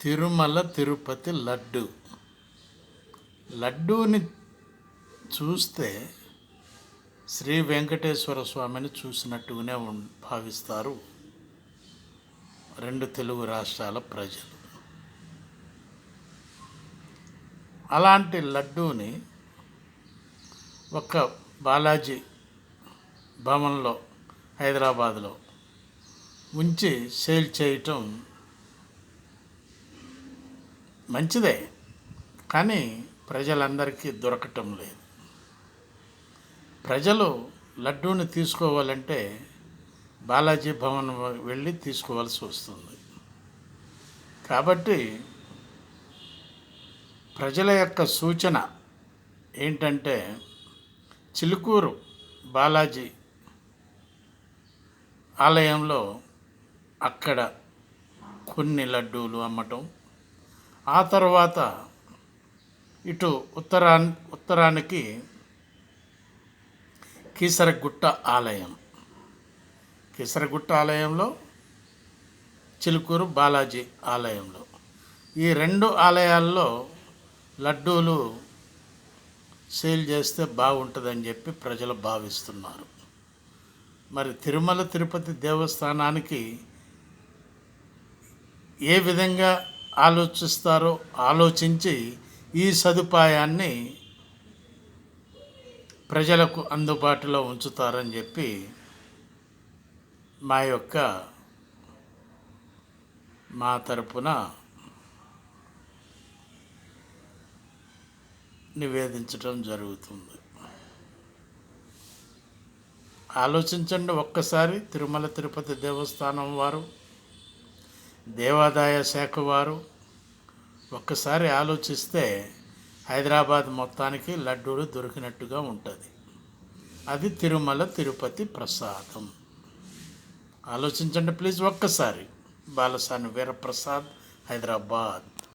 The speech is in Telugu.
తిరుమల తిరుపతి లడ్డూని చూస్తే శ్రీ వెంకటేశ్వర స్వామిని చూసినట్టుగానే భావిస్తారు రెండు తెలుగు రాష్ట్రాల ప్రజలు. అలాంటి లడ్డూని ఒక బాలాజీ భవన్లో హైదరాబాద్లో ఉంచి సేల్ చేయటం మంచిదే, కానీ ప్రజలందరికీ దొరకటం లేదు. ప్రజలు లడ్డూని తీసుకోవాలంటే బాలాజీ భవన్ వెళ్ళి తీసుకోవాల్సి వస్తుంది. కాబట్టి ప్రజల యొక్క సూచన ఏంటంటే చిలుకూరు బాలాజీ ఆలయంలో అక్కడ కొన్ని లడ్డూలు అమ్మటం, ఆ తర్వాత ఇటు ఉత్తరానికి కీసరగుట్ట ఆలయంలో చిలుకూరు బాలాజీ ఆలయంలో ఈ రెండు ఆలయాల్లో లడ్డూలు సేల్ చేస్తే బాగుంటుందని చెప్పి ప్రజలు భావిస్తున్నారు. మరి తిరుమల తిరుపతి దేవస్థానానికి ఏ విధంగా ఆలోచిస్తారో ఆలోచించి ఈ సదుపాయాన్ని ప్రజలకు అందుబాటులో ఉంచుతారని చెప్పి మా తరపున నివేదించడం జరుగుతుంది. ఆలోచించండి ఒక్కసారి. తిరుమల తిరుపతి దేవస్థానం వారు, దేవాదాయ శాఖ వారు ఒక్కసారి ఆలోచిస్తే హైదరాబాద్ మొత్తానికి లడ్డూలు దొరికినట్టుగా ఉంటుంది. అది తిరుమల తిరుపతి ప్రసాదం. ఆలోచించండి ప్లీజ్ ఒక్కసారి. బాలసాని వీరప్రసాద్, హైదరాబాద్.